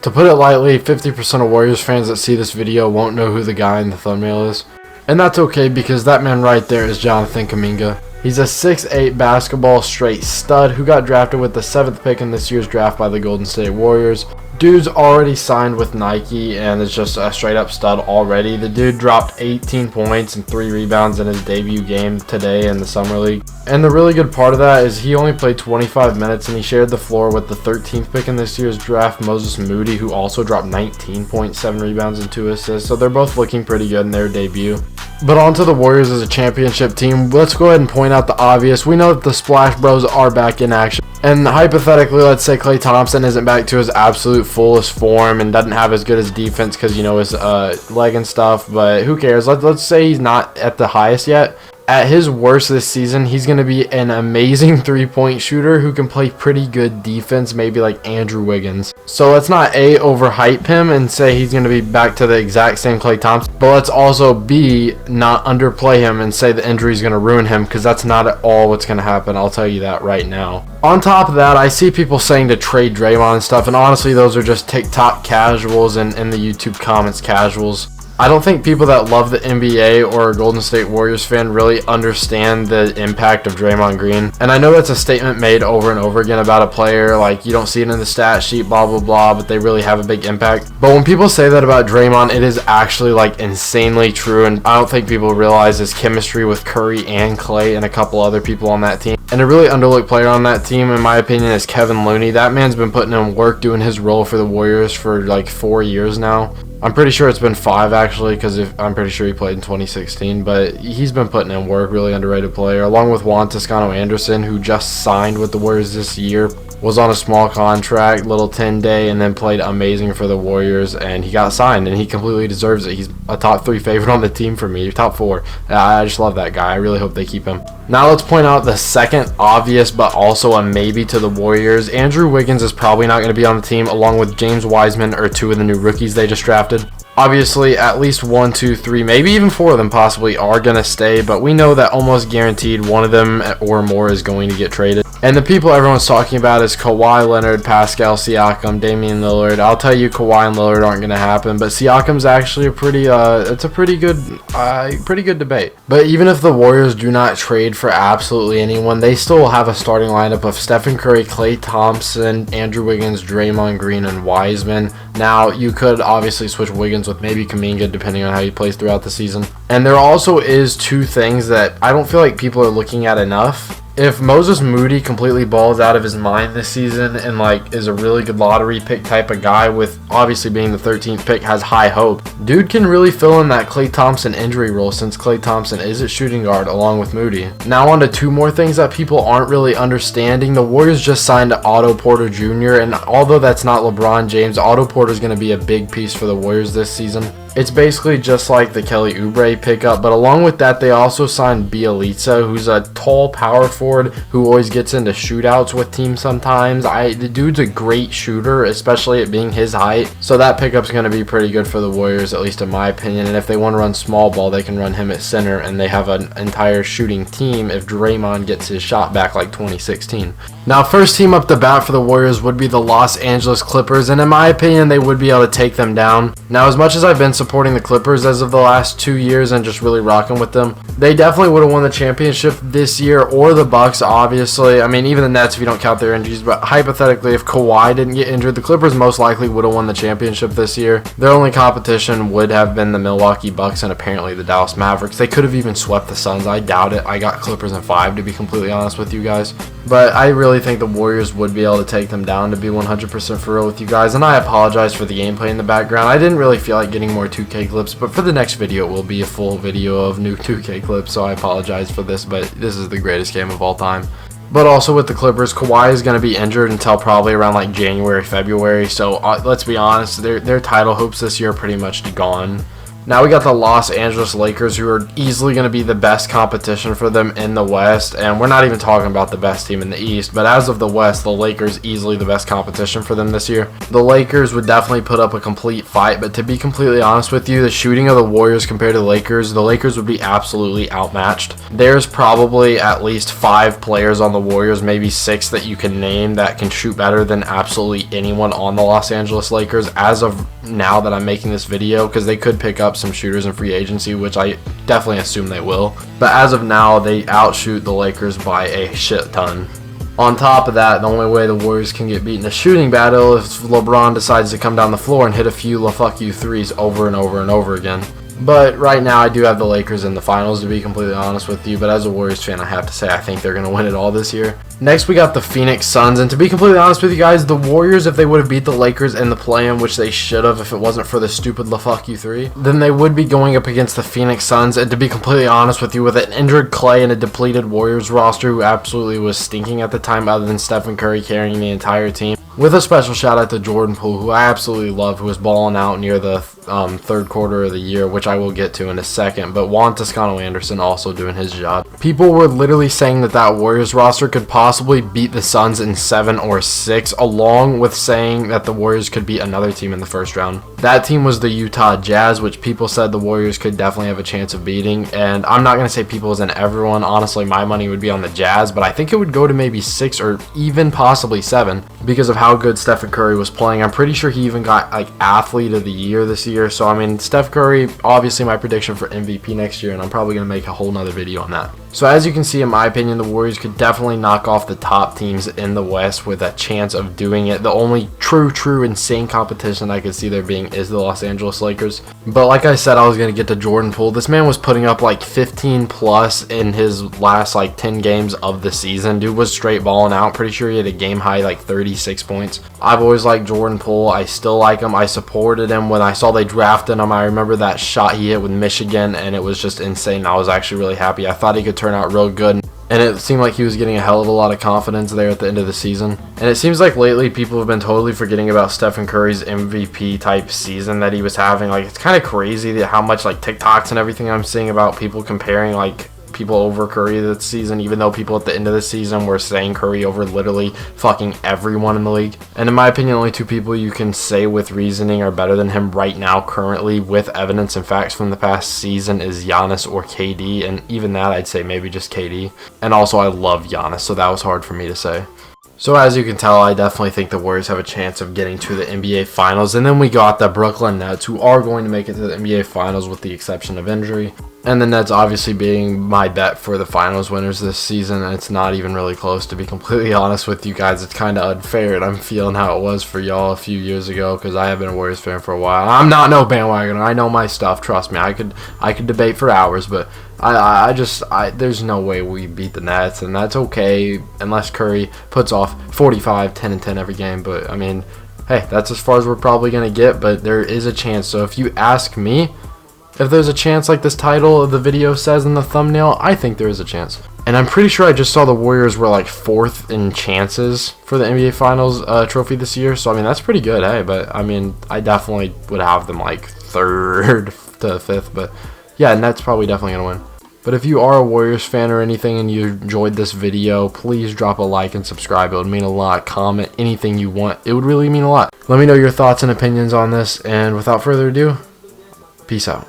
To put it lightly, 50% of Warriors fans that see this video won't know who the guy in the thumbnail is. And that's okay, because that man right there is Jonathan Kuminga. He's a 6'8" basketball straight stud who got drafted with the 7th pick in this year's draft by the Golden State Warriors. Dude's already signed with Nike and is just a straight up stud already. The dude dropped 18 points and 3 rebounds in his debut game today in the Summer League. And the really good part of that is he only played 25 minutes and he shared the floor with the 13th pick in this year's draft, Moses Moody, who also dropped 19.7 rebounds and 2 assists. So they're both looking pretty good in their debut. But on to the Warriors as a championship team. Let's go ahead and point out the obvious. We know that the Splash Bros are back in action. And hypothetically, let's say Klay Thompson isn't back to his absolute fullest form and doesn't have as good as defense because, you know, his leg and stuff. But who cares? Let's say he's not at the highest yet. At his worst this season, he's going to be an amazing three-point shooter who can play pretty good defense, maybe like Andrew Wiggins. So let's not A, overhype him and say he's going to be back to the exact same Klay Thompson, but let's also B, not underplay him and say the injury is going to ruin him, because that's not at all what's going to happen. I'll tell you that right now. On top of that, I see people saying to trade Draymond and stuff, and honestly, those are just TikTok casuals and in the YouTube comments casuals. I don't think people that love the NBA or a Golden State Warriors fan really understand the impact of Draymond Green. And I know that's a statement made over and over again about a player, like you don't see it in the stat sheet, blah, blah, blah, but they really have a big impact. But when people say that about Draymond, it is actually like insanely true, and I don't think people realize his chemistry with Curry and Klay and a couple other people on that team. And a really underlooked player on that team, in my opinion, is Kevin Looney. That man's been putting in work doing his role for the Warriors for like 4 years now. I'm pretty sure it's been 5 actually, because I'm pretty sure he played in 2016, but he's been putting in work, really underrated player, along with Juan Toscano-Anderson, who just signed with the Warriors this year, was on a small contract, little 10-day, and then played amazing for the Warriors, and he got signed, and he completely deserves it. He's a top 3 favorite on the team for me, top 4. I just love that guy. I really hope they keep him. Now let's point out the second obvious but also a maybe to the Warriors. Andrew Wiggins is probably not going to be on the team, along with James Wiseman or 2 of the new rookies they just drafted. Obviously, at least 1, 2, 3, maybe even 4 of them possibly are going to stay, but we know that almost guaranteed one of them or more is going to get traded. And the people everyone's talking about is Kawhi Leonard, Pascal Siakam, Damian Lillard. I'll tell you, Kawhi and Lillard aren't going to happen, but Siakam's actually a pretty good debate. But even if the Warriors do not trade for absolutely anyone, they still will have a starting lineup of Stephen Curry, Klay Thompson, Andrew Wiggins, Draymond Green, and Wiseman. Now, you could obviously switch Wiggins with maybe Kuminga, depending on how he plays throughout the season. And there also is 2 things that I don't feel like people are looking at enough. If Moses Moody completely balls out of his mind this season and like is a really good lottery pick type of guy, with obviously being the 13th pick, has high hope, dude can really fill in that Klay Thompson injury role, since Klay Thompson is at shooting guard along with Moody. Now on to 2 more things that people aren't really understanding. The Warriors just signed Otto Porter Jr., and although that's not LeBron James, Otto Porter is going to be a big piece for the Warriors this season. It's basically just like the Kelly Oubre pickup, but along with that, they also signed Bjelica, who's a tall power forward who always gets into shootouts with teams sometimes. The dude's a great shooter, especially it being his height, so that pickup's going to be pretty good for the Warriors, at least in my opinion. And if they want to run small ball, they can run him at center, and they have an entire shooting team if Draymond gets his shot back like 2016. Now, first team up the bat for the Warriors would be the Los Angeles Clippers, and in my opinion, they would be able to take them down. Now, as much as I've been supporting the Clippers as of the last 2 years and just really rocking with them, they definitely would have won the championship this year, or the Bucks, obviously. I mean, even the Nets if you don't count their injuries, but hypothetically, if Kawhi didn't get injured, the Clippers most likely would have won the championship this year. Their only competition would have been the Milwaukee Bucks and apparently the Dallas Mavericks. They could have even swept the Suns. I doubt it. I got Clippers in 5, to be completely honest with you guys. But I really think the Warriors would be able to take them down, to be 100% for real with you guys. And I apologize for the gameplay in the background. I didn't really feel like getting more 2K clips, but for the next video, it will be a full video of new 2K clips. So I apologize for this, but this is the greatest game of all time. But also with the Clippers, Kawhi is going to be injured until probably around like January, February. So let's be honest, their title hopes this year are pretty much gone. Now we got the Los Angeles Lakers, who are easily going to be the best competition for them in the West. And we're not even talking about the best team in the East, but as of the West, the Lakers easily the best competition for them this year. The Lakers would definitely put up a complete fight, but to be completely honest with you, the shooting of the Warriors compared to the Lakers would be absolutely outmatched. There's probably at least 5 players on the Warriors, maybe 6 that you can name that can shoot better than absolutely anyone on the Los Angeles Lakers as of now that I'm making this video, because they could pick up some shooters in free agency, which I definitely assume they will. But as of now, they outshoot the Lakers by a shit ton. On top of that, the only way the Warriors can get beat in a shooting battle is if LeBron decides to come down the floor and hit a few fuck you threes over and over and over again. But right now, I do have the Lakers in the finals, to be completely honest with you. But as a Warriors fan, I have to say I think they're going to win it all this year. Next, we got the Phoenix Suns. And to be completely honest with you guys, the Warriors, if they would have beat the Lakers in the play-in, which they should have if it wasn't for the stupid fuck you 3, then they would be going up against the Phoenix Suns. And to be completely honest with you, with an injured Clay and a depleted Warriors roster who absolutely was stinking at the time, other than Stephen Curry carrying the entire team, with a special shout out to Jordan Poole, who I absolutely love, who was balling out near the third quarter of the year, which I will get to in a second. But Juan Toscano-Anderson also doing his job. People were literally saying that Warriors roster could possibly beat the Suns in 7 or 6, along with saying that the Warriors could beat another team in the first round. That team was the Utah Jazz, which people said the Warriors could definitely have a chance of beating. And I'm not going to say people as in everyone. Honestly, my money would be on the Jazz, but I think it would go to maybe 6 or even possibly 7 because of how good Stephen Curry was playing. I'm pretty sure he even got like athlete of the year this year. So I mean, Steph Curry, obviously my prediction for MVP next year, and I'm probably going to make a whole nother video on that. So as you can see, in my opinion, the Warriors could definitely knock off the top teams in the West with a chance of doing it. The only true insane competition I could see there being is the Los Angeles Lakers. But like I said, I was going to get to Jordan Poole. This man was putting up like 15 plus in his last like 10 games of the season. Dude was straight balling out. Pretty sure he had a game high like 36 points. I've always liked Jordan Poole. I still like him. I supported him when I saw they drafted him. I remember that shot he hit with Michigan, and it was just insane. I was actually really happy. I thought he could turn out real good, and it seemed like he was getting a hell of a lot of confidence there at the end of the season. And it seems like lately people have been totally forgetting about Stephen Curry's MVP type season that he was having. Like, it's kind of crazy that how much like TikToks and everything I'm seeing about people comparing like people over Curry this season, even though people at the end of the season were saying Curry over literally fucking everyone in the league. And in my opinion, only 2 people you can say with reasoning are better than him right now currently with evidence and facts from the past season is Giannis or KD, and even that I'd say maybe just KD. And also I love Giannis, so that was hard for me to say. So as you can tell, I definitely think the Warriors have a chance of getting to the NBA Finals. And then we got the Brooklyn Nets, who are going to make it to the NBA Finals with the exception of injury. And the Nets obviously being my bet for the Finals winners this season. And it's not even really close, to be completely honest with you guys. It's kind of unfair, and I'm feeling how it was for y'all a few years ago, because I have been a Warriors fan for a while. I'm not no bandwagoner. I know my stuff. Trust me. I could debate for hours, but there's no way we beat the Nets, and that's okay unless Curry puts off 45, 10, and 10 every game. But I mean, hey, that's as far as we're probably going to get, but there is a chance. So if you ask me if there's a chance like this title of the video says in the thumbnail, I think there is a chance. And I'm pretty sure I just saw the Warriors were like 4th in chances for the NBA Finals trophy this year. So I mean, that's pretty good, hey. But I mean, I definitely would have them like 3rd to 5th. But yeah, Nets probably definitely going to win. But if you are a Warriors fan or anything and you enjoyed this video, please drop a like and subscribe. It would mean a lot. Comment anything you want. It would really mean a lot. Let me know your thoughts and opinions on this. And without further ado, peace out.